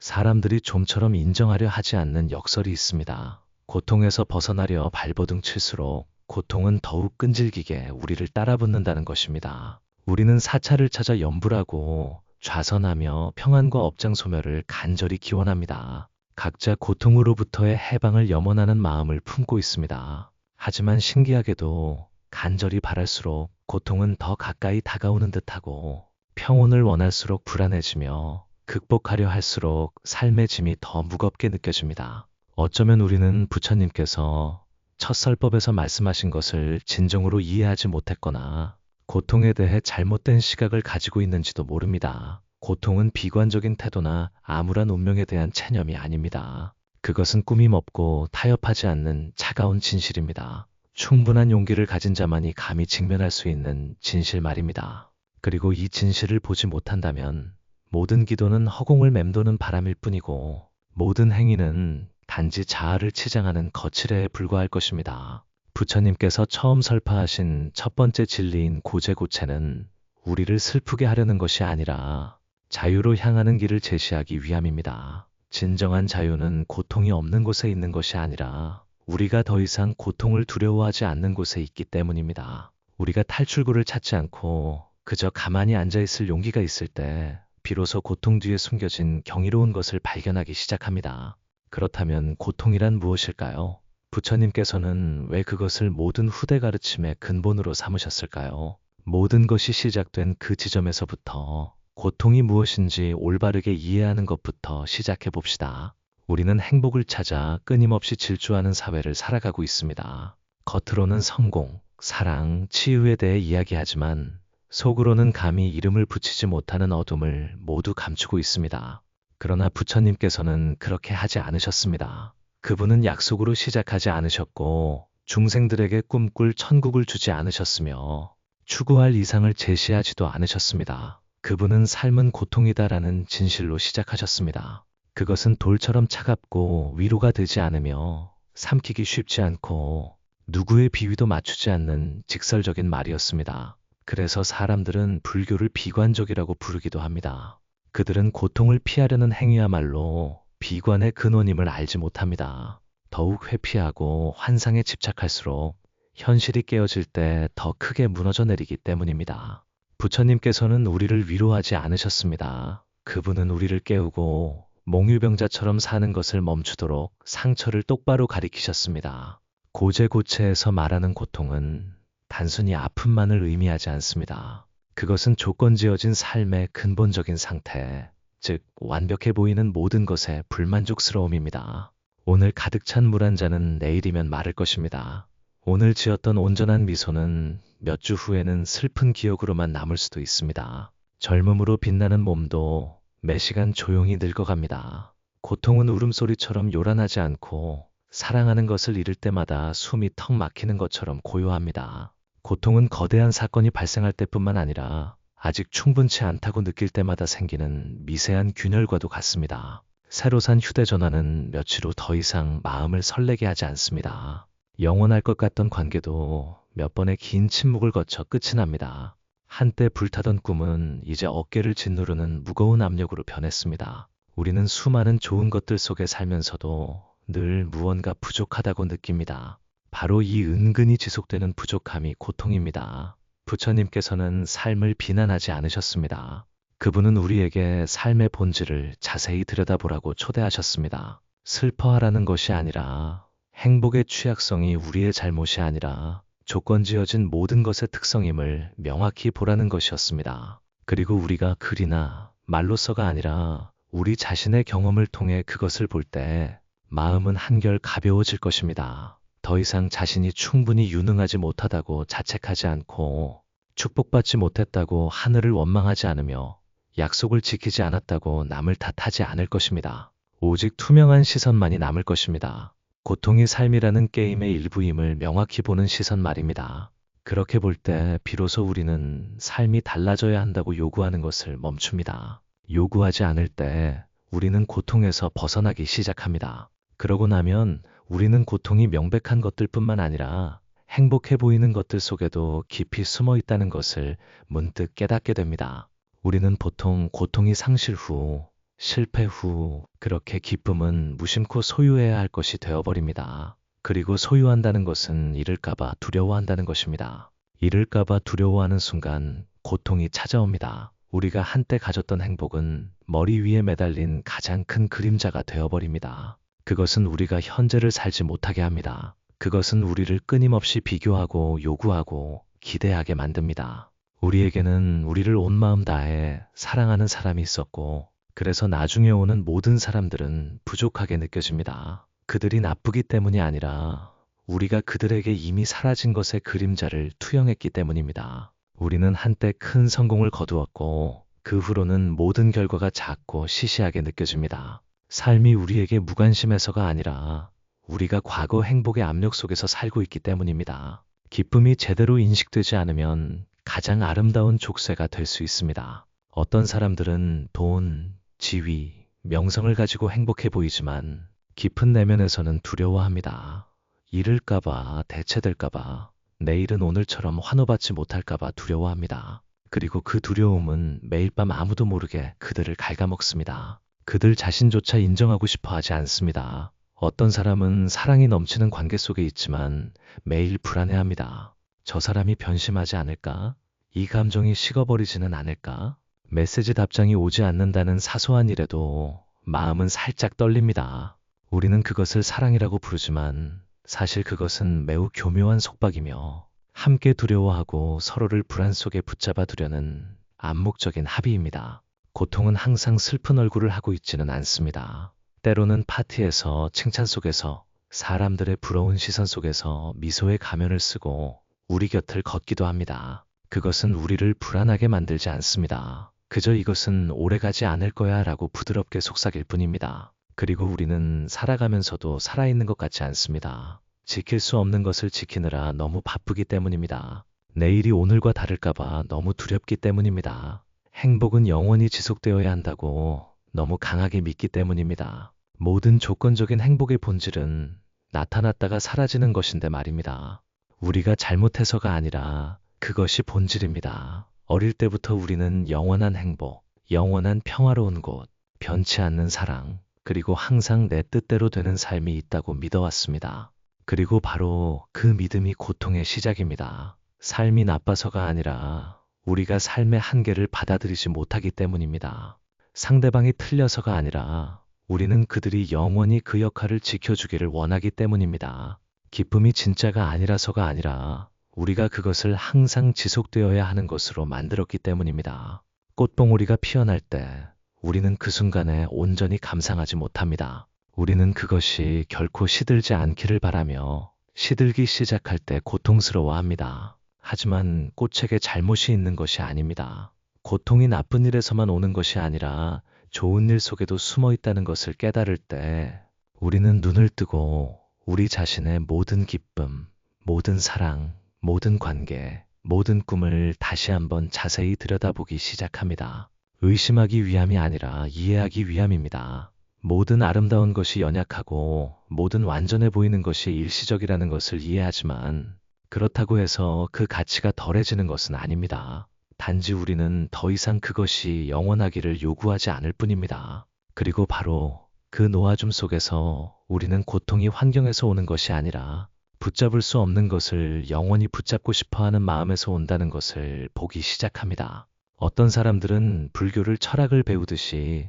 사람들이 좀처럼 인정하려 하지 않는 역설이 있습니다. 고통에서 벗어나려 발버둥 칠수록 고통은 더욱 끈질기게 우리를 따라붙는다는 것입니다. 우리는 사찰을 찾아 염불하고 좌선하며 평안과 업장 소멸을 간절히 기원합니다. 각자 고통으로부터의 해방을 염원하는 마음을 품고 있습니다. 하지만 신기하게도 간절히 바랄수록 고통은 더 가까이 다가오는 듯하고 평온을 원할수록 불안해지며 극복하려 할수록 삶의 짐이 더 무겁게 느껴집니다. 어쩌면 우리는 부처님께서 첫 설법에서 말씀하신 것을 진정으로 이해하지 못했거나 고통에 대해 잘못된 시각을 가지고 있는지도 모릅니다. 고통은 비관적인 태도나 암울한 운명에 대한 체념이 아닙니다. 그것은 꾸밈 없고 타협하지 않는 차가운 진실입니다. 충분한 용기를 가진 자만이 감히 직면할 수 있는 진실 말입니다. 그리고 이 진실을 보지 못한다면 모든 기도는 허공을 맴도는 바람일 뿐이고 모든 행위는 단지 자아를 치장하는 거칠애에 불과할 것입니다. 부처님께서 처음 설파하신 첫 번째 진리인 고제고체는 우리를 슬프게 하려는 것이 아니라 자유로 향하는 길을 제시하기 위함입니다. 진정한 자유는 고통이 없는 곳에 있는 것이 아니라 우리가 더 이상 고통을 두려워하지 않는 곳에 있기 때문입니다. 우리가 탈출구를 찾지 않고 그저 가만히 앉아있을 용기가 있을 때 비로소 고통 뒤에 숨겨진 경이로운 것을 발견하기 시작합니다. 그렇다면 고통이란 무엇일까요? 부처님께서는 왜 그것을 모든 후대 가르침의 근본으로 삼으셨을까요? 모든 것이 시작된 그 지점에서부터 고통이 무엇인지 올바르게 이해하는 것부터 시작해 봅시다. 우리는 행복을 찾아 끊임없이 질주하는 사회를 살아가고 있습니다. 겉으로는 성공, 사랑, 치유에 대해 이야기하지만 속으로는 감히 이름을 붙이지 못하는 어둠을 모두 감추고 있습니다. 그러나 부처님께서는 그렇게 하지 않으셨습니다. 그분은 약속으로 시작하지 않으셨고 중생들에게 꿈꿀 천국을 주지 않으셨으며 추구할 이상을 제시하지도 않으셨습니다. 그분은 삶은 고통이다라는 진실로 시작하셨습니다. 그것은 돌처럼 차갑고 위로가 되지 않으며 삼키기 쉽지 않고 누구의 비위도 맞추지 않는 직설적인 말이었습니다. 그래서 사람들은 불교를 비관적이라고 부르기도 합니다. 그들은 고통을 피하려는 행위야말로 비관의 근원임을 알지 못합니다. 더욱 회피하고 환상에 집착할수록 현실이 깨어질 때 더 크게 무너져 내리기 때문입니다. 부처님께서는 우리를 위로하지 않으셨습니다. 그분은 우리를 깨우고 몽유병자처럼 사는 것을 멈추도록 상처를 똑바로 가리키셨습니다. 고제고체에서 말하는 고통은 단순히 아픔만을 의미하지 않습니다. 그것은 조건지어진 삶의 근본적인 상태, 즉 완벽해 보이는 모든 것에 불만족스러움입니다. 오늘 가득 찬 물 한 잔은 내일이면 마를 것입니다. 오늘 지었던 온전한 미소는 몇 주 후에는 슬픈 기억으로만 남을 수도 있습니다. 젊음으로 빛나는 몸도 매 시간 조용히 늙어갑니다. 고통은 울음소리처럼 요란하지 않고 사랑하는 것을 잃을 때마다 숨이 턱 막히는 것처럼 고요합니다. 고통은 거대한 사건이 발생할 때뿐만 아니라 아직 충분치 않다고 느낄 때마다 생기는 미세한 균열과도 같습니다. 새로 산 휴대전화는 며칠 후 더 이상 마음을 설레게 하지 않습니다. 영원할 것 같던 관계도 몇 번의 긴 침묵을 거쳐 끝이 납니다. 한때 불타던 꿈은 이제 어깨를 짓누르는 무거운 압력으로 변했습니다. 우리는 수많은 좋은 것들 속에 살면서도 늘 무언가 부족하다고 느낍니다. 바로 이 은근히 지속되는 부족함이 고통입니다. 부처님께서는 삶을 비난하지 않으셨습니다. 그분은 우리에게 삶의 본질을 자세히 들여다보라고 초대하셨습니다. 슬퍼하라는 것이 아니라 행복의 취약성이 우리의 잘못이 아니라 조건지어진 모든 것의 특성임을 명확히 보라는 것이었습니다. 그리고 우리가 글이나 말로서가 아니라 우리 자신의 경험을 통해 그것을 볼 때 마음은 한결 가벼워질 것입니다. 더 이상 자신이 충분히 유능하지 못하다고 자책하지 않고 축복받지 못했다고 하늘을 원망하지 않으며 약속을 지키지 않았다고 남을 탓하지 않을 것입니다. 오직 투명한 시선만이 남을 것입니다. 고통이 삶이라는 게임의 일부임을 명확히 보는 시선 말입니다. 그렇게 볼 때 비로소 우리는 삶이 달라져야 한다고 요구하는 것을 멈춥니다. 요구하지 않을 때 우리는 고통에서 벗어나기 시작합니다. 그러고 나면 우리는 고통이 명백한 것들뿐만 아니라 행복해 보이는 것들 속에도 깊이 숨어 있다는 것을 문득 깨닫게 됩니다. 우리는 보통 고통이 상실 후 실패 후 그렇게 기쁨은 무심코 소유해야 할 것이 되어버립니다. 그리고 소유한다는 것은 잃을까봐 두려워한다는 것입니다. 잃을까봐 두려워하는 순간 고통이 찾아옵니다. 우리가 한때 가졌던 행복은 머리 위에 매달린 가장 큰 그림자가 되어버립니다. 그것은 우리가 현재를 살지 못하게 합니다. 그것은 우리를 끊임없이 비교하고 요구하고 기대하게 만듭니다. 우리에게는 우리를 온 마음 다해 사랑하는 사람이 있었고, 그래서 나중에 오는 모든 사람들은 부족하게 느껴집니다. 그들이 나쁘기 때문이 아니라 우리가 그들에게 이미 사라진 것의 그림자를 투영했기 때문입니다. 우리는 한때 큰 성공을 거두었고 그 후로는 모든 결과가 작고 시시하게 느껴집니다. 삶이 우리에게 무관심해서가 아니라 우리가 과거 행복의 압력 속에서 살고 있기 때문입니다. 기쁨이 제대로 인식되지 않으면 가장 아름다운 족쇄가 될 수 있습니다. 어떤 사람들은 돈, 지위, 명성을 가지고 행복해 보이지만 깊은 내면에서는 두려워합니다. 잃을까봐, 대체될까봐, 내일은 오늘처럼 환호받지 못할까봐 두려워합니다. 그리고 그 두려움은 매일 밤 아무도 모르게 그들을 갉아먹습니다. 그들 자신조차 인정하고 싶어 하지 않습니다. 어떤 사람은 사랑이 넘치는 관계 속에 있지만 매일 불안해합니다. 저 사람이 변심하지 않을까? 이 감정이 식어버리지는 않을까? 메시지 답장이 오지 않는다는 사소한 일에도 마음은 살짝 떨립니다. 우리는 그것을 사랑이라고 부르지만 사실 그것은 매우 교묘한 속박이며 함께 두려워하고 서로를 불안 속에 붙잡아 두려는 암묵적인 합의입니다. 고통은 항상 슬픈 얼굴을 하고 있지는 않습니다. 때로는 파티에서 칭찬 속에서 사람들의 부러운 시선 속에서 미소의 가면을 쓰고 우리 곁을 걷기도 합니다. 그것은 우리를 불안하게 만들지 않습니다. 그저 이것은 오래가지 않을 거야 라고 부드럽게 속삭일 뿐입니다. 그리고 우리는 살아가면서도 살아있는 것 같지 않습니다. 지킬 수 없는 것을 지키느라 너무 바쁘기 때문입니다. 내일이 오늘과 다를까봐 너무 두렵기 때문입니다. 행복은 영원히 지속되어야 한다고 너무 강하게 믿기 때문입니다. 모든 조건적인 행복의 본질은 나타났다가 사라지는 것인데 말입니다. 우리가 잘못해서가 아니라 그것이 본질입니다. 어릴 때부터 우리는 영원한 행복, 영원한 평화로운 곳, 변치 않는 사랑, 그리고 항상 내 뜻대로 되는 삶이 있다고 믿어왔습니다. 그리고 바로 그 믿음이 고통의 시작입니다. 삶이 나빠서가 아니라 우리가 삶의 한계를 받아들이지 못하기 때문입니다. 상대방이 틀려서가 아니라 우리는 그들이 영원히 그 역할을 지켜주기를 원하기 때문입니다. 기쁨이 진짜가 아니라서가 아니라 우리가 그것을 항상 지속되어야 하는 것으로 만들었기 때문입니다. 꽃봉오리가 피어날 때 우리는 그 순간에 온전히 감상하지 못합니다. 우리는 그것이 결코 시들지 않기를 바라며 시들기 시작할 때 고통스러워합니다. 하지만 꽃에게 잘못이 있는 것이 아닙니다. 고통이 나쁜 일에서만 오는 것이 아니라 좋은 일 속에도 숨어 있다는 것을 깨달을 때 우리는 눈을 뜨고 우리 자신의 모든 기쁨, 모든 사랑, 모든 관계, 모든 꿈을 다시 한번 자세히 들여다보기 시작합니다. 의심하기 위함이 아니라 이해하기 위함입니다. 모든 아름다운 것이 연약하고 모든 완전해 보이는 것이 일시적이라는 것을 이해하지만 그렇다고 해서 그 가치가 덜해지는 것은 아닙니다. 단지 우리는 더 이상 그것이 영원하기를 요구하지 않을 뿐입니다. 그리고 바로 그 놓아줌 속에서 우리는 고통이 환경에서 오는 것이 아니라 붙잡을 수 없는 것을 영원히 붙잡고 싶어하는 마음에서 온다는 것을 보기 시작합니다. 어떤 사람들은 불교를 철학을 배우듯이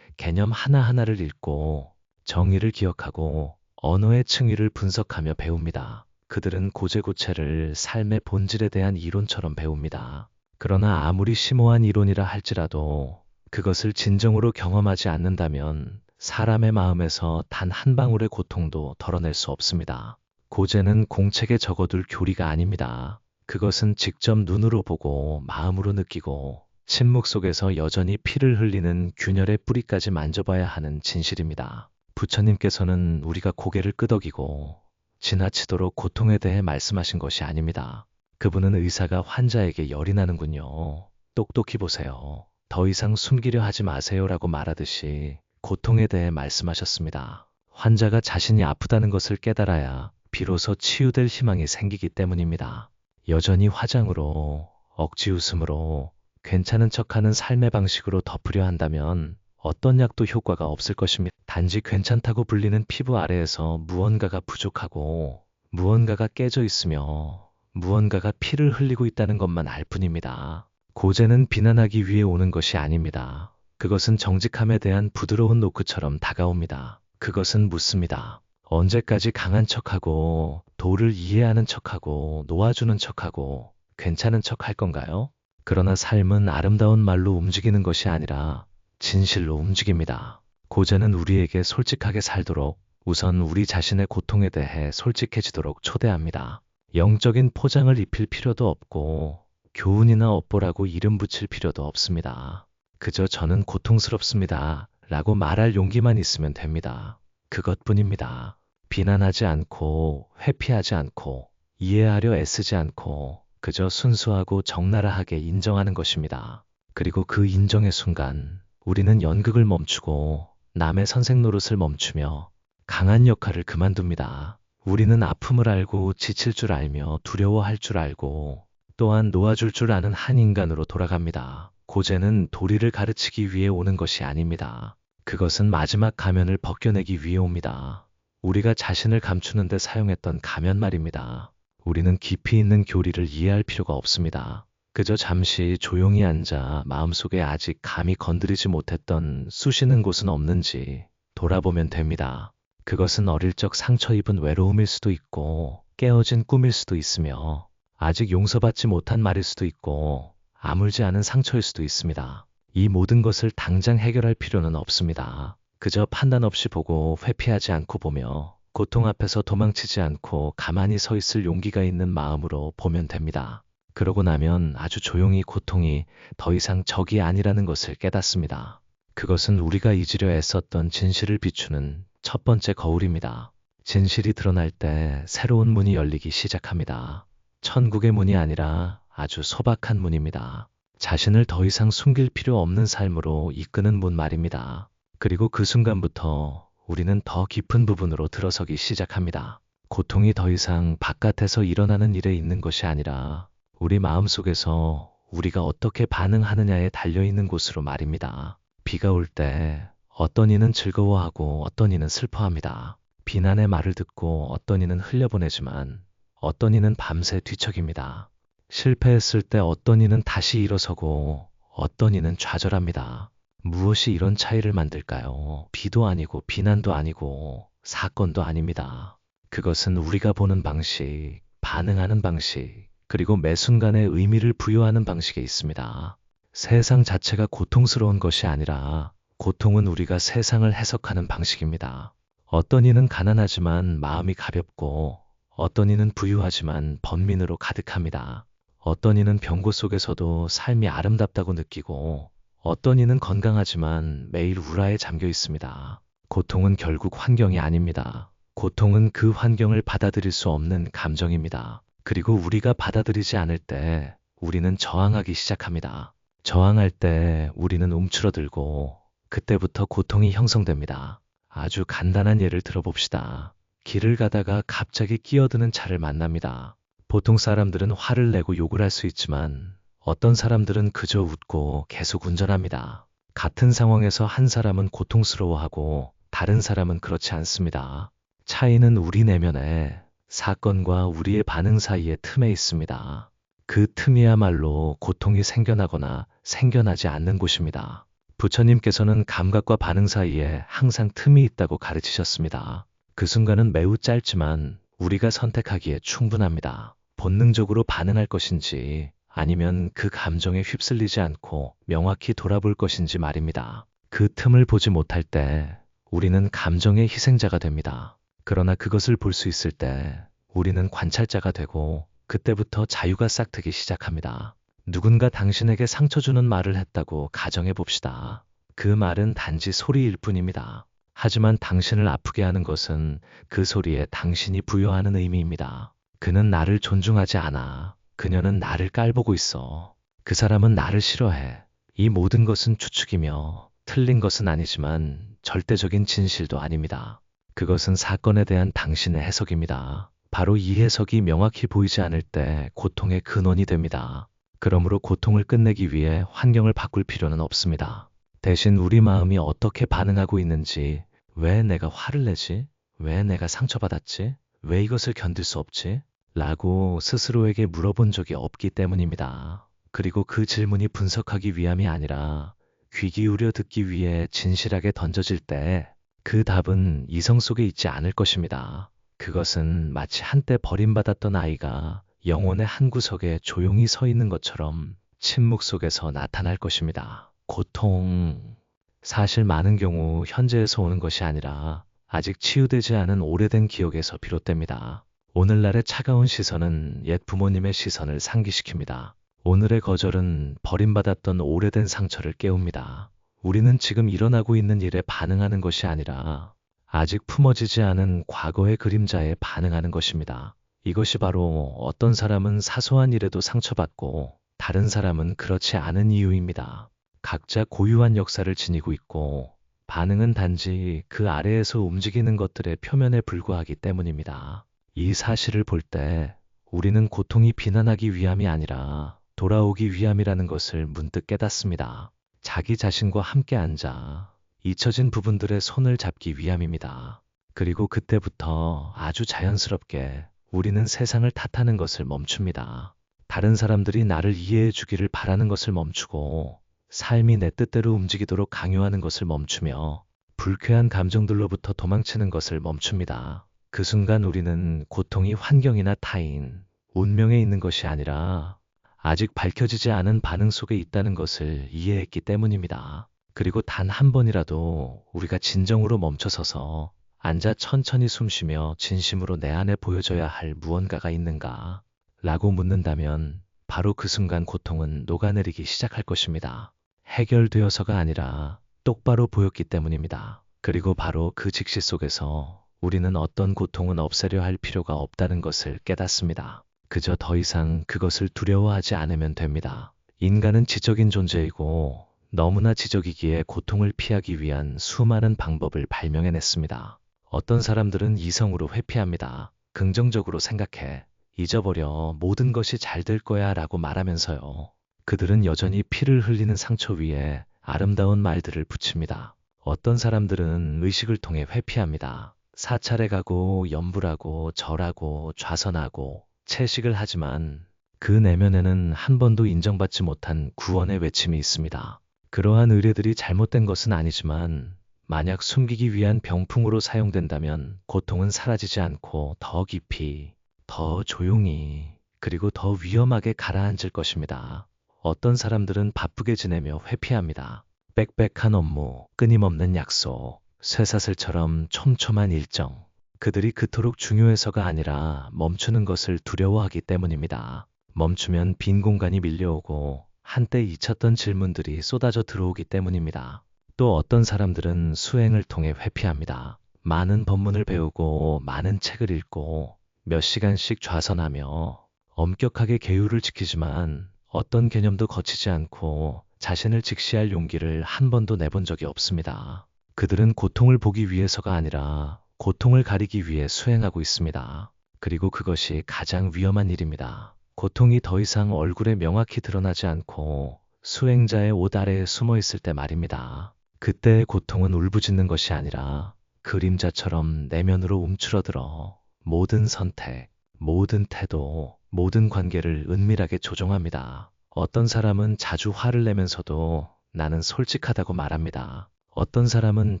개념 하나하나를 읽고 정의를 기억하고 언어의 층위를 분석하며 배웁니다. 그들은 고재고체를 삶의 본질에 대한 이론처럼 배웁니다. 그러나 아무리 심오한 이론이라 할지라도 그것을 진정으로 경험하지 않는다면 사람의 마음에서 단 한 방울의 고통도 덜어낼 수 없습니다. 고재는 공책에 적어둘 교리가 아닙니다. 그것은 직접 눈으로 보고 마음으로 느끼고 침묵 속에서 여전히 피를 흘리는 균열의 뿌리까지 만져봐야 하는 진실입니다. 부처님께서는 우리가 고개를 끄덕이고 지나치도록 고통에 대해 말씀하신 것이 아닙니다. 그분은 의사가 환자에게 열이 나는군요. 똑똑히 보세요. 더 이상 숨기려 하지 마세요라고 말하듯이 고통에 대해 말씀하셨습니다. 환자가 자신이 아프다는 것을 깨달아야 비로소 치유될 희망이 생기기 때문입니다. 여전히 화장으로, 억지 웃음으로, 괜찮은 척하는 삶의 방식으로 덮으려 한다면 어떤 약도 효과가 없을 것입니다. 단지 괜찮다고 불리는 피부 아래에서 무언가가 부족하고 무언가가 깨져 있으며 무언가가 피를 흘리고 있다는 것만 알 뿐입니다. 고제는 비난하기 위해 오는 것이 아닙니다. 그것은 정직함에 대한 부드러운 노크처럼 다가옵니다. 그것은 묻습니다. 언제까지 강한 척하고 도를 이해하는 척하고 놓아주는 척하고 괜찮은 척 할 건가요? 그러나 삶은 아름다운 말로 움직이는 것이 아니라 진실로 움직입니다. 고제는 우리에게 솔직하게 살도록 우선 우리 자신의 고통에 대해 솔직해지도록 초대합니다. 영적인 포장을 입힐 필요도 없고 교훈이나 업보라고 이름 붙일 필요도 없습니다. 그저 저는 고통스럽습니다 라고 말할 용기만 있으면 됩니다. 그것뿐입니다. 비난하지 않고 회피하지 않고 이해하려 애쓰지 않고 그저 순수하고 적나라하게 인정하는 것입니다. 그리고 그 인정의 순간 우리는 연극을 멈추고 남의 선생 노릇을 멈추며 강한 역할을 그만둡니다. 우리는 아픔을 알고 지칠 줄 알며 두려워할 줄 알고 또한 놓아줄 줄 아는 한 인간으로 돌아갑니다. 고제는 도리를 가르치기 위해 오는 것이 아닙니다. 그것은 마지막 가면을 벗겨내기 위해 옵니다. 우리가 자신을 감추는 데 사용했던 가면 말입니다. 우리는 깊이 있는 교리를 이해할 필요가 없습니다. 그저 잠시 조용히 앉아 마음속에 아직 감히 건드리지 못했던 쑤시는 곳은 없는지 돌아보면 됩니다. 그것은 어릴 적 상처 입은 외로움일 수도 있고 깨어진 꿈일 수도 있으며 아직 용서받지 못한 말일 수도 있고 아물지 않은 상처일 수도 있습니다. 이 모든 것을 당장 해결할 필요는 없습니다. 그저 판단 없이 보고 회피하지 않고 보며 고통 앞에서 도망치지 않고 가만히 서 있을 용기가 있는 마음으로 보면 됩니다. 그러고 나면 아주 조용히 고통이 더 이상 적이 아니라는 것을 깨닫습니다. 그것은 우리가 잊으려 애썼던 진실을 비추는 첫 번째 거울입니다. 진실이 드러날 때 새로운 문이 열리기 시작합니다. 천국의 문이 아니라 아주 소박한 문입니다. 자신을 더 이상 숨길 필요 없는 삶으로 이끄는 문 말입니다. 그리고 그 순간부터 우리는 더 깊은 부분으로 들어서기 시작합니다. 고통이 더 이상 바깥에서 일어나는 일에 있는 것이 아니라 우리 마음속에서 우리가 어떻게 반응하느냐에 달려있는 곳으로 말입니다. 비가 올 때 어떤 이는 즐거워하고 어떤 이는 슬퍼합니다. 비난의 말을 듣고 어떤 이는 흘려보내지만 어떤 이는 밤새 뒤척입니다. 실패했을 때 어떤 이는 다시 일어서고 어떤 이는 좌절합니다. 무엇이 이런 차이를 만들까요? 비도 아니고 비난도 아니고 사건도 아닙니다. 그것은 우리가 보는 방식, 반응하는 방식, 그리고 매 순간에 의미를 부여하는 방식에 있습니다. 세상 자체가 고통스러운 것이 아니라 고통은 우리가 세상을 해석하는 방식입니다. 어떤 이는 가난하지만 마음이 가볍고 어떤 이는 부유하지만 번민으로 가득합니다. 어떤 이는 병고 속에서도 삶이 아름답다고 느끼고 어떤 이는 건강하지만 매일 우라에 잠겨 있습니다. 고통은 결국 환경이 아닙니다. 고통은 그 환경을 받아들일 수 없는 감정입니다. 그리고 우리가 받아들이지 않을 때 우리는 저항하기 시작합니다. 저항할 때 우리는 움츠러들고 그때부터 고통이 형성됩니다. 아주 간단한 예를 들어봅시다. 길을 가다가 갑자기 끼어드는 차를 만납니다. 보통 사람들은 화를 내고 욕을 할 수 있지만 어떤 사람들은 그저 웃고 계속 운전합니다. 같은 상황에서 한 사람은 고통스러워하고 다른 사람은 그렇지 않습니다. 차이는 우리 내면에 사건과 우리의 반응 사이의 틈에 있습니다. 그 틈이야말로 고통이 생겨나거나 생겨나지 않는 곳입니다. 부처님께서는 감각과 반응 사이에 항상 틈이 있다고 가르치셨습니다. 그 순간은 매우 짧지만 우리가 선택하기에 충분합니다. 본능적으로 반응할 것인지 아니면 그 감정에 휩쓸리지 않고 명확히 돌아볼 것인지 말입니다. 그 틈을 보지 못할 때 우리는 감정의 희생자가 됩니다. 그러나 그것을 볼 수 있을 때 우리는 관찰자가 되고 그때부터 자유가 싹트기 시작합니다. 누군가 당신에게 상처 주는 말을 했다고 가정해 봅시다. 그 말은 단지 소리일 뿐입니다. 하지만 당신을 아프게 하는 것은 그 소리에 당신이 부여하는 의미입니다. 그는 나를 존중하지 않아. 그녀는 나를 깔보고 있어. 그 사람은 나를 싫어해. 이 모든 것은 추측이며 틀린 것은 아니지만 절대적인 진실도 아닙니다. 그것은 사건에 대한 당신의 해석입니다. 바로 이 해석이 명확히 보이지 않을 때 고통의 근원이 됩니다. 그러므로 고통을 끝내기 위해 환경을 바꿀 필요는 없습니다. 대신 우리 마음이 어떻게 반응하고 있는지, 왜 내가 화를 내지? 왜 내가 상처받았지? 왜 이것을 견딜 수 없지? 라고 스스로에게 물어본 적이 없기 때문입니다. 그리고 그 질문이 분석하기 위함이 아니라 귀 기울여 듣기 위해 진실하게 던져질 때 그 답은 이성 속에 있지 않을 것입니다. 그것은 마치 한때 버림받았던 아이가 영혼의 한 구석에 조용히 서 있는 것처럼 침묵 속에서 나타날 것입니다. 고통. 사실 많은 경우 현재에서 오는 것이 아니라 아직 치유되지 않은 오래된 기억에서 비롯됩니다. 오늘날의 차가운 시선은 옛 부모님의 시선을 상기시킵니다. 오늘의 거절은 버림받았던 오래된 상처를 깨웁니다. 우리는 지금 일어나고 있는 일에 반응하는 것이 아니라 아직 품어지지 않은 과거의 그림자에 반응하는 것입니다. 이것이 바로 어떤 사람은 사소한 일에도 상처받고 다른 사람은 그렇지 않은 이유입니다. 각자 고유한 역사를 지니고 있고 반응은 단지 그 아래에서 움직이는 것들의 표면에 불과하기 때문입니다. 이 사실을 볼 때 우리는 고통이 비난하기 위함이 아니라 돌아오기 위함이라는 것을 문득 깨닫습니다. 자기 자신과 함께 앉아 잊혀진 부분들의 손을 잡기 위함입니다. 그리고 그때부터 아주 자연스럽게 우리는 세상을 탓하는 것을 멈춥니다. 다른 사람들이 나를 이해해 주기를 바라는 것을 멈추고 삶이 내 뜻대로 움직이도록 강요하는 것을 멈추며 불쾌한 감정들로부터 도망치는 것을 멈춥니다. 그 순간 우리는 고통이 환경이나 타인, 운명에 있는 것이 아니라 아직 밝혀지지 않은 반응 속에 있다는 것을 이해했기 때문입니다. 그리고 단 한 번이라도 우리가 진정으로 멈춰서서 앉아 천천히 숨쉬며 진심으로 내 안에 보여줘야 할 무언가가 있는가? 라고 묻는다면 바로 그 순간 고통은 녹아내리기 시작할 것입니다. 해결되어서가 아니라 똑바로 보였기 때문입니다. 그리고 바로 그 직시 속에서 우리는 어떤 고통은 없애려 할 필요가 없다는 것을 깨닫습니다. 그저 더 이상 그것을 두려워하지 않으면 됩니다. 인간은 지적인 존재이고 너무나 지적이기에 고통을 피하기 위한 수많은 방법을 발명해냈습니다. 어떤 사람들은 이성으로 회피합니다. 긍정적으로 생각해. 잊어버려. 모든 것이 잘 될 거야 라고 말하면서요. 그들은 여전히 피를 흘리는 상처 위에 아름다운 말들을 붙입니다. 어떤 사람들은 의식을 통해 회피합니다. 사찰에 가고 염불하고 절하고 좌선하고 채식을 하지만 그 내면에는 한 번도 인정받지 못한 구원의 외침이 있습니다. 그러한 의뢰들이 잘못된 것은 아니지만 만약 숨기기 위한 병풍으로 사용된다면 고통은 사라지지 않고 더 깊이, 더 조용히, 그리고 더 위험하게 가라앉을 것입니다. 어떤 사람들은 바쁘게 지내며 회피합니다. 빽빽한 업무, 끊임없는 약속, 쇠사슬처럼 촘촘한 일정. 그들이 그토록 중요해서가 아니라 멈추는 것을 두려워하기 때문입니다. 멈추면 빈 공간이 밀려오고 한때 잊혔던 질문들이 쏟아져 들어오기 때문입니다. 또 어떤 사람들은 수행을 통해 회피합니다. 많은 법문을 배우고 많은 책을 읽고 몇 시간씩 좌선하며 엄격하게 계율을 지키지만 어떤 개념도 거치지 않고 자신을 직시할 용기를 한 번도 내본 적이 없습니다. 그들은 고통을 보기 위해서가 아니라 고통을 가리기 위해 수행하고 있습니다. 그리고 그것이 가장 위험한 일입니다. 고통이 더 이상 얼굴에 명확히 드러나지 않고 수행자의 옷 아래에 숨어 있을 때 말입니다. 그때의 고통은 울부짖는 것이 아니라 그림자처럼 내면으로 움츠러들어 모든 선택, 모든 태도, 모든 관계를 은밀하게 조종합니다. 어떤 사람은 자주 화를 내면서도 나는 솔직하다고 말합니다. 어떤 사람은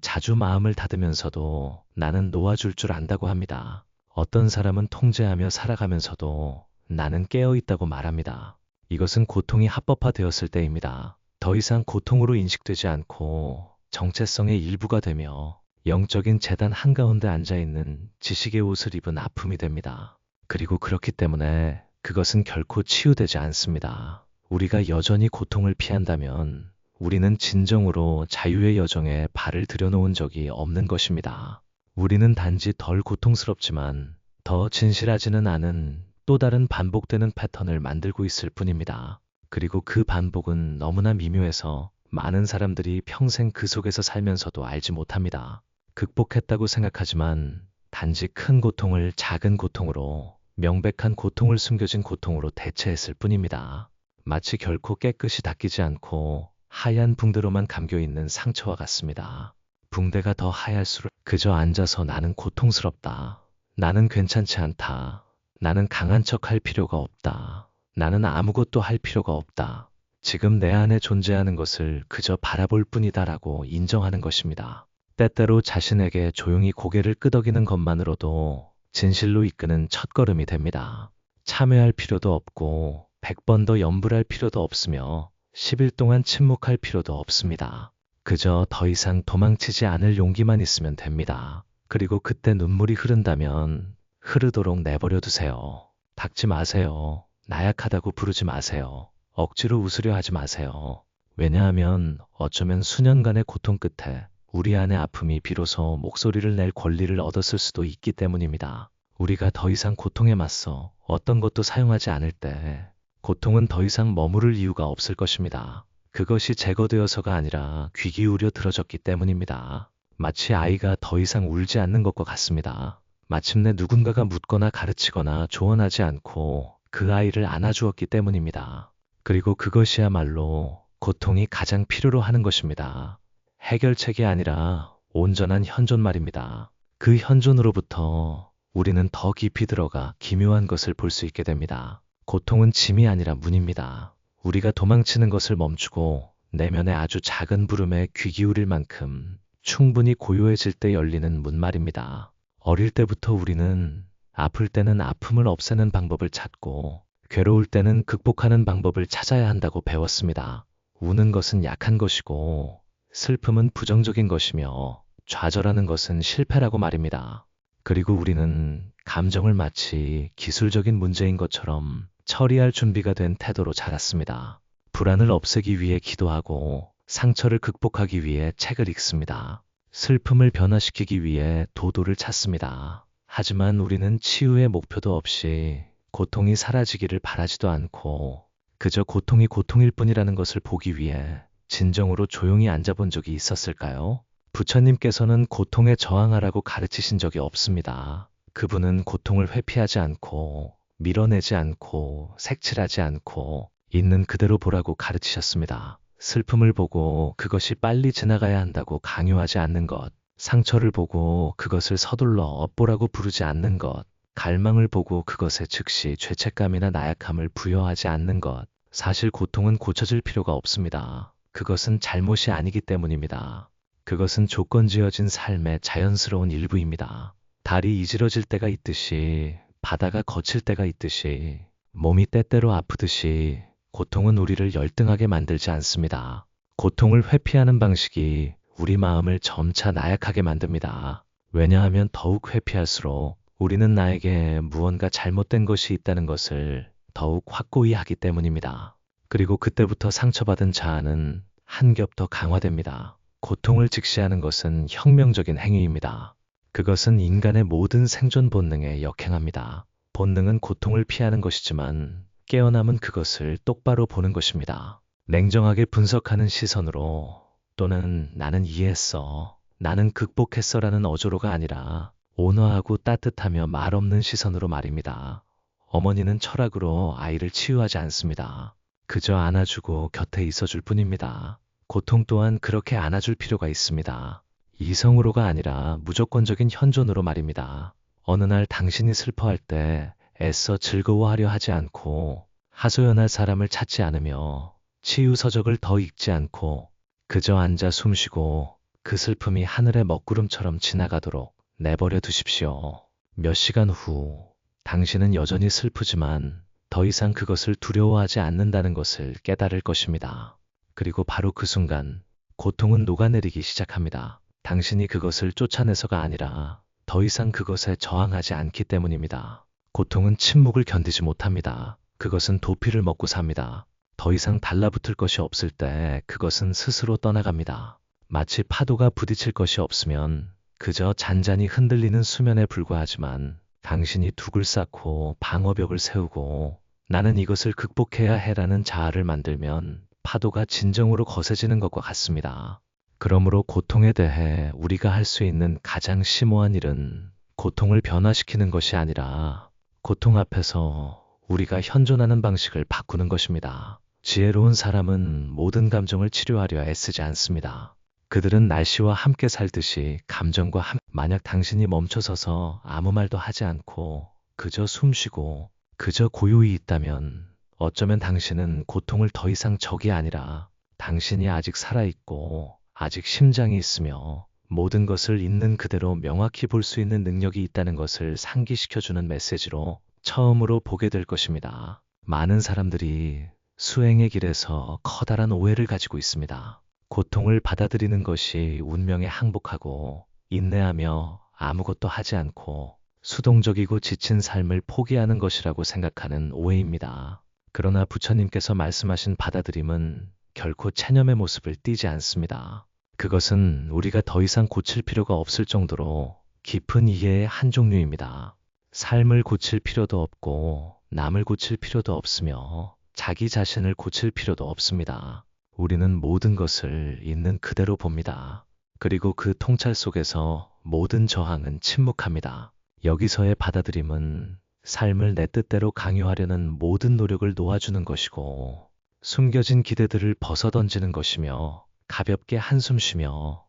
자주 마음을 닫으면서도 나는 놓아줄 줄 안다고 합니다. 어떤 사람은 통제하며 살아가면서도 나는 깨어있다고 말합니다. 이것은 고통이 합법화되었을 때입니다. 더 이상 고통으로 인식되지 않고 정체성의 일부가 되며 영적인 재단 한가운데 앉아있는 지식의 옷을 입은 아픔이 됩니다. 그리고 그렇기 때문에 그것은 결코 치유되지 않습니다. 우리가 여전히 고통을 피한다면 우리는 진정으로 자유의 여정에 발을 들여놓은 적이 없는 것입니다. 우리는 단지 덜 고통스럽지만 더 진실하지는 않은 또 다른 반복되는 패턴을 만들고 있을 뿐입니다. 그리고 그 반복은 너무나 미묘해서 많은 사람들이 평생 그 속에서 살면서도 알지 못합니다. 극복했다고 생각하지만 단지 큰 고통을 작은 고통으로, 명백한 고통을 숨겨진 고통으로 대체했을 뿐입니다. 마치 결코 깨끗이 닦이지 않고 하얀 붕대로만 감겨있는 상처와 같습니다. 붕대가 더 하얄수록 그저 앉아서 나는 고통스럽다. 나는 괜찮지 않다. 나는 강한 척 할 필요가 없다. 나는 아무것도 할 필요가 없다. 지금 내 안에 존재하는 것을 그저 바라볼 뿐이다라고 인정하는 것입니다. 때때로 자신에게 조용히 고개를 끄덕이는 것만으로도 진실로 이끄는 첫걸음이 됩니다. 참회할 필요도 없고 100번 더 염불할 필요도 없으며 10일 동안 침묵할 필요도 없습니다. 그저 더 이상 도망치지 않을 용기만 있으면 됩니다. 그리고 그때 눈물이 흐른다면 흐르도록 내버려 두세요. 닦지 마세요. 나약하다고 부르지 마세요. 억지로 웃으려 하지 마세요. 왜냐하면 어쩌면 수년간의 고통 끝에 우리 안의 아픔이 비로소 목소리를 낼 권리를 얻었을 수도 있기 때문입니다. 우리가 더 이상 고통에 맞서 어떤 것도 사용하지 않을 때 고통은 더 이상 머무를 이유가 없을 것입니다. 그것이 제거되어서가 아니라 귀 기울여 들어졌기 때문입니다. 마치 아이가 더 이상 울지 않는 것과 같습니다. 마침내 누군가가 묻거나 가르치거나 조언하지 않고 그 아이를 안아주었기 때문입니다. 그리고 그것이야말로 고통이 가장 필요로 하는 것입니다. 해결책이 아니라 온전한 현존 말입니다. 그 현존으로부터 우리는 더 깊이 들어가 기묘한 것을 볼 수 있게 됩니다. 고통은 짐이 아니라 문입니다. 우리가 도망치는 것을 멈추고 내면의 아주 작은 부름에 귀 기울일 만큼 충분히 고요해질 때 열리는 문 말입니다. 어릴 때부터 우리는 아플 때는 아픔을 없애는 방법을 찾고 괴로울 때는 극복하는 방법을 찾아야 한다고 배웠습니다. 우는 것은 약한 것이고 슬픔은 부정적인 것이며 좌절하는 것은 실패라고 말입니다. 그리고 우리는 감정을 마치 기술적인 문제인 것처럼 처리할 준비가 된 태도로 자랐습니다. 불안을 없애기 위해 기도하고 상처를 극복하기 위해 책을 읽습니다. 슬픔을 변화시키기 위해 도도를 찾습니다. 하지만 우리는 치유의 목표도 없이 고통이 사라지기를 바라지도 않고 그저 고통이 고통일 뿐이라는 것을 보기 위해 진정으로 조용히 앉아본 적이 있었을까요? 부처님께서는 고통에 저항하라고 가르치신 적이 없습니다. 그분은 고통을 회피하지 않고 밀어내지 않고 색칠하지 않고 있는 그대로 보라고 가르치셨습니다. 슬픔을 보고 그것이 빨리 지나가야 한다고 강요하지 않는 것, 상처를 보고 그것을 서둘러 업보라고 부르지 않는 것, 갈망을 보고 그것에 즉시 죄책감이나 나약함을 부여하지 않는 것. 사실 고통은 고쳐질 필요가 없습니다. 그것은 잘못이 아니기 때문입니다. 그것은 조건지어진 삶의 자연스러운 일부입니다. 달이 이지러질 때가 있듯이 바다가 거칠 때가 있듯이 몸이 때때로 아프듯이 고통은 우리를 열등하게 만들지 않습니다. 고통을 회피하는 방식이 우리 마음을 점차 나약하게 만듭니다. 왜냐하면 더욱 회피할수록 우리는 나에게 무언가 잘못된 것이 있다는 것을 더욱 확고히 하기 때문입니다. 그리고 그때부터 상처받은 자아는 한 겹 더 강화됩니다. 고통을 직시하는 것은 혁명적인 행위입니다. 그것은 인간의 모든 생존 본능에 역행합니다. 본능은 고통을 피하는 것이지만 깨어남은 그것을 똑바로 보는 것입니다. 냉정하게 분석하는 시선으로 또는 나는 이해했어, 나는 극복했어라는 어조로가 아니라 온화하고 따뜻하며 말없는 시선으로 말입니다. 어머니는 철학으로 아이를 치유하지 않습니다. 그저 안아주고 곁에 있어줄 뿐입니다. 고통 또한 그렇게 안아줄 필요가 있습니다. 이성으로가 아니라 무조건적인 현존으로 말입니다. 어느 날 당신이 슬퍼할 때 애써 즐거워하려 하지 않고 하소연할 사람을 찾지 않으며 치유 서적을 더 읽지 않고 그저 앉아 숨쉬고 그 슬픔이 하늘의 먹구름처럼 지나가도록 내버려 두십시오. 몇 시간 후 당신은 여전히 슬프지만 더 이상 그것을 두려워하지 않는다는 것을 깨달을 것입니다. 그리고 바로 그 순간 고통은 녹아내리기 시작합니다. 당신이 그것을 쫓아내서가 아니라 더 이상 그것에 저항하지 않기 때문입니다. 고통은 침묵을 견디지 못합니다. 그것은 도피를 먹고 삽니다. 더 이상 달라붙을 것이 없을 때 그것은 스스로 떠나갑니다. 마치 파도가 부딪힐 것이 없으면 그저 잔잔히 흔들리는 수면에 불과하지만 당신이 둑을 쌓고 방어벽을 세우고 나는 이것을 극복해야 해라는 자아를 만들면 파도가 진정으로 거세지는 것과 같습니다. 그러므로 고통에 대해 우리가 할 수 있는 가장 심오한 일은 고통을 변화시키는 것이 아니라 고통 앞에서 우리가 현존하는 방식을 바꾸는 것입니다. 지혜로운 사람은 모든 감정을 치료하려 애쓰지 않습니다. 그들은 날씨와 함께 살듯이 감정과 만약 당신이 멈춰서서 아무 말도 하지 않고 그저 숨쉬고 그저 고요히 있다면 어쩌면 당신은 고통을 더 이상 적이 아니라 당신이 아직 살아있고 아직 심장이 있으며 모든 것을 있는 그대로 명확히 볼 수 있는 능력이 있다는 것을 상기시켜주는 메시지로 처음으로 보게 될 것입니다. 많은 사람들이 수행의 길에서 커다란 오해를 가지고 있습니다. 고통을 받아들이는 것이 운명에 항복하고 인내하며 아무것도 하지 않고 수동적이고 지친 삶을 포기하는 것이라고 생각하는 오해입니다. 그러나 부처님께서 말씀하신 받아들임은 결코 체념의 모습을 띠지 않습니다. 그것은 우리가 더 이상 고칠 필요가 없을 정도로 깊은 이해의 한 종류입니다. 삶을 고칠 필요도 없고 남을 고칠 필요도 없으며 자기 자신을 고칠 필요도 없습니다. 우리는 모든 것을 있는 그대로 봅니다. 그리고 그 통찰 속에서 모든 저항은 침묵합니다. 여기서의 받아들임은 삶을 내 뜻대로 강요하려는 모든 노력을 놓아주는 것이고 숨겨진 기대들을 벗어던지는 것이며 가볍게 한숨 쉬며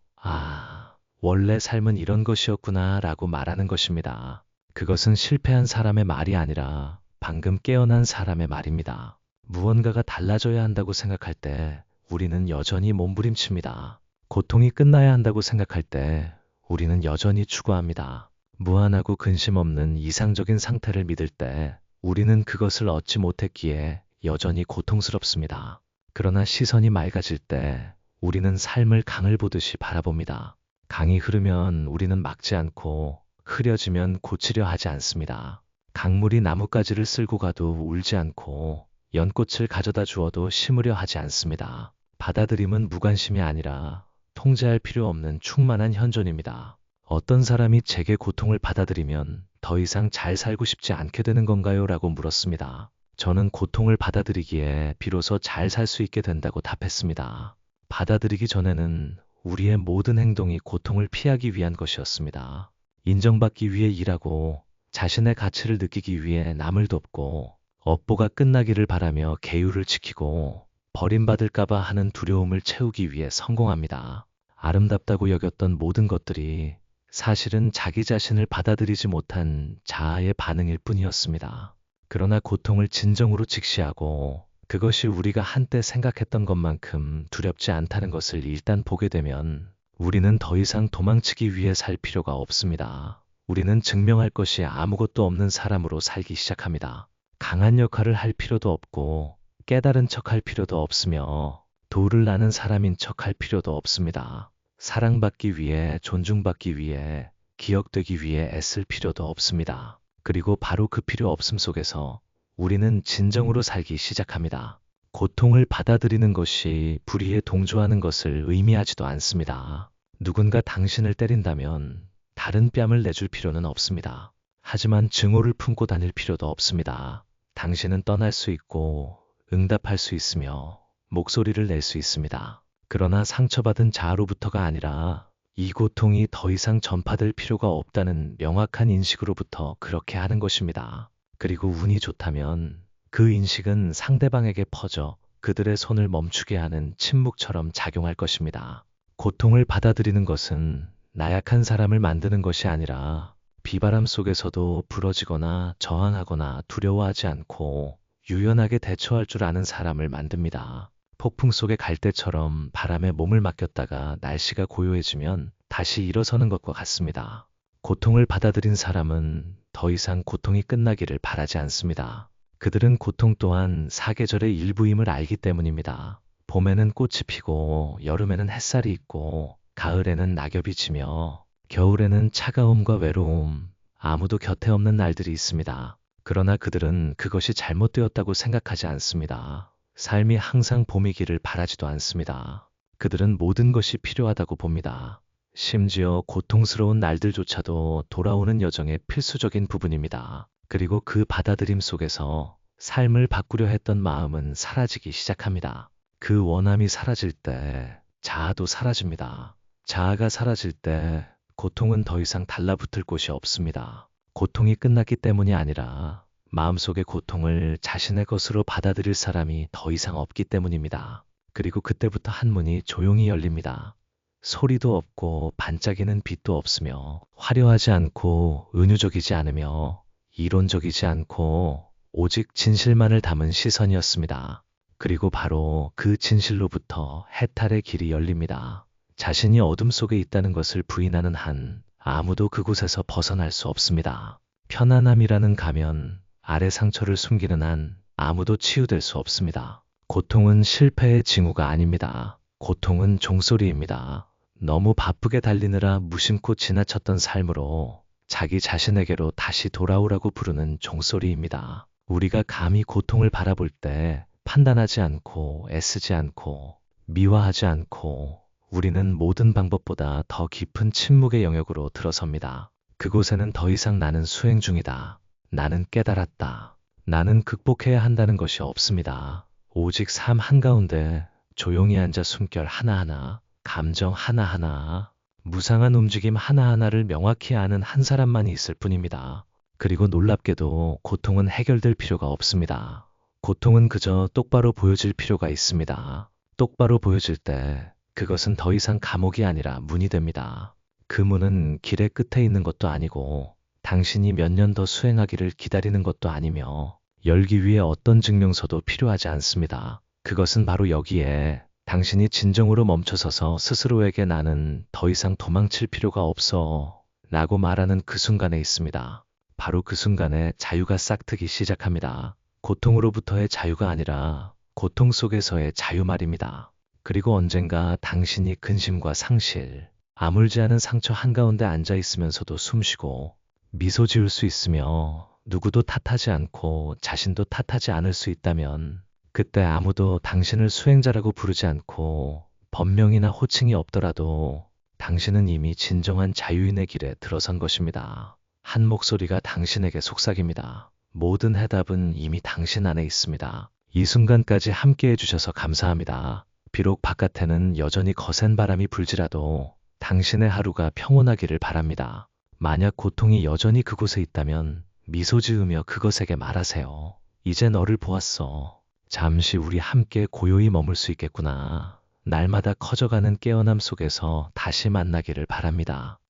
원래 삶은 이런 것이었구나 라고 말하는 것입니다. 그것은 실패한 사람의 말이 아니라 방금 깨어난 사람의 말입니다. 무언가가 달라져야 한다고 생각할 때 우리는 여전히 몸부림칩니다. 고통이 끝나야 한다고 생각할 때 우리는 여전히 추구합니다. 무한하고 근심 없는 이상적인 상태를 믿을 때 우리는 그것을 얻지 못했기에 여전히 고통스럽습니다. 그러나 시선이 맑아질 때 우리는 삶을 강을 보듯이 바라봅니다. 강이 흐르면 우리는 막지 않고 흐려지면 고치려 하지 않습니다. 강물이 나뭇가지를 쓸고 가도 울지 않고 연꽃을 가져다 주어도 심으려 하지 않습니다. 받아들임은 무관심이 아니라 통제할 필요 없는 충만한 현존입니다. 어떤 사람이 제게 고통을 받아들이면 더 이상 잘 살고 싶지 않게 되는 건가요? 라고 물었습니다. 저는 고통을 받아들이기에 비로소 잘 살 수 있게 된다고 답했습니다. 받아들이기 전에는 우리의 모든 행동이 고통을 피하기 위한 것이었습니다. 인정받기 위해 일하고 자신의 가치를 느끼기 위해 남을 돕고 업보가 끝나기를 바라며 계율을 지키고 버림받을까봐 하는 두려움을 채우기 위해 성공합니다. 아름답다고 여겼던 모든 것들이 사실은 자기 자신을 받아들이지 못한 자아의 반응일 뿐이었습니다. 그러나 고통을 진정으로 직시하고 그것이 우리가 한때 생각했던 것만큼 두렵지 않다는 것을 일단 보게 되면 우리는 더 이상 도망치기 위해 살 필요가 없습니다. 우리는 증명할 것이 아무것도 없는 사람으로 살기 시작합니다. 강한 역할을 할 필요도 없고 깨달은 척할 필요도 없으며 도를 나는 사람인 척할 필요도 없습니다. 사랑받기 위해, 존중받기 위해, 기억되기 위해 애쓸 필요도 없습니다. 그리고 바로 그 필요 없음 속에서 우리는 진정으로 살기 시작합니다. 고통을 받아들이는 것이 불의에 동조하는 것을 의미하지도 않습니다. 누군가 당신을 때린다면 다른 뺨을 내줄 필요는 없습니다. 하지만 증오를 품고 다닐 필요도 없습니다. 당신은 떠날 수 있고 응답할 수 있으며 목소리를 낼 수 있습니다. 그러나 상처받은 자아로부터가 아니라 이 고통이 더 이상 전파될 필요가 없다는 명확한 인식으로부터 그렇게 하는 것입니다. 그리고 운이 좋다면 그 인식은 상대방에게 퍼져 그들의 손을 멈추게 하는 침묵처럼 작용할 것입니다. 고통을 받아들이는 것은 나약한 사람을 만드는 것이 아니라 비바람 속에서도 부러지거나 저항하거나 두려워하지 않고 유연하게 대처할 줄 아는 사람을 만듭니다. 폭풍 속의 갈대처럼 바람에 몸을 맡겼다가 날씨가 고요해지면 다시 일어서는 것과 같습니다. 고통을 받아들인 사람은 더 이상 고통이 끝나기를 바라지 않습니다. 그들은 고통 또한 사계절의 일부임을 알기 때문입니다. 봄에는 꽃이 피고 여름에는 햇살이 있고 가을에는 낙엽이 지며 겨울에는 차가움과 외로움, 아무도 곁에 없는 날들이 있습니다. 그러나 그들은 그것이 잘못되었다고 생각하지 않습니다. 삶이 항상 봄이기를 바라지도 않습니다. 그들은 모든 것이 필요하다고 봅니다. 심지어 고통스러운 날들조차도 돌아오는 여정의 필수적인 부분입니다. 그리고 그 받아들임 속에서 삶을 바꾸려 했던 마음은 사라지기 시작합니다. 그 원함이 사라질 때 자아도 사라집니다. 자아가 사라질 때 고통은 더 이상 달라붙을 곳이 없습니다. 고통이 끝났기 때문이 아니라 마음속의 고통을 자신의 것으로 받아들일 사람이 더 이상 없기 때문입니다. 그리고 그때부터 한문이 조용히 열립니다. 소리도 없고 반짝이는 빛도 없으며 화려하지 않고 은유적이지 않으며 이론적이지 않고 오직 진실만을 담은 시선이었습니다. 그리고 바로 그 진실로부터 해탈의 길이 열립니다. 자신이 어둠 속에 있다는 것을 부인하는 한 아무도 그곳에서 벗어날 수 없습니다. 편안함이라는 가면 아래 상처를 숨기는 한 아무도 치유될 수 없습니다. 고통은 실패의 징후가 아닙니다. 고통은 종소리입니다. 너무 바쁘게 달리느라 무심코 지나쳤던 삶으로 자기 자신에게로 다시 돌아오라고 부르는 종소리입니다. 우리가 감히 고통을 바라볼 때 판단하지 않고 애쓰지 않고 미화하지 않고 우리는 모든 방법보다 더 깊은 침묵의 영역으로 들어섭니다. 그곳에는 더 이상 나는 수행 중이다. 나는 깨달았다. 나는 극복해야 한다는 것이 없습니다. 오직 삶 한가운데 조용히 앉아 숨결 하나하나, 감정 하나하나, 무상한 움직임 하나하나를 명확히 아는 한 사람만이 있을 뿐입니다. 그리고 놀랍게도 고통은 해결될 필요가 없습니다. 고통은 그저 똑바로 보여질 필요가 있습니다. 똑바로 보여질 때 그것은 더 이상 감옥이 아니라 문이 됩니다. 그 문은 길의 끝에 있는 것도 아니고 당신이 몇 년 더 수행하기를 기다리는 것도 아니며 열기 위해 어떤 증명서도 필요하지 않습니다. 그것은 바로 여기에 당신이 진정으로 멈춰서서 스스로에게 나는 더 이상 도망칠 필요가 없어 라고 말하는 그 순간에 있습니다. 바로 그 순간에 자유가 싹트기 시작합니다. 고통으로부터의 자유가 아니라 고통 속에서의 자유 말입니다. 그리고 언젠가 당신이 근심과 상실, 아물지 않은 상처 한가운데 앉아 있으면서도 숨쉬고 미소 지을 수 있으며 누구도 탓하지 않고 자신도 탓하지 않을 수 있다면 그때 아무도 당신을 수행자라고 부르지 않고 법명이나 호칭이 없더라도 당신은 이미 진정한 자유인의 길에 들어선 것입니다. 한 목소리가 당신에게 속삭입니다. 모든 해답은 이미 당신 안에 있습니다. 이 순간까지 함께 해주셔서 감사합니다. 비록 바깥에는 여전히 거센 바람이 불지라도 당신의 하루가 평온하기를 바랍니다. 만약 고통이 여전히 그곳에 있다면 미소 지으며 그것에게 말하세요. 이제 너를 보았어. 잠시 우리 함께 고요히 머물 수 있겠구나. 날마다 커져가는 깨어남 속에서 다시 만나기를 바랍니다.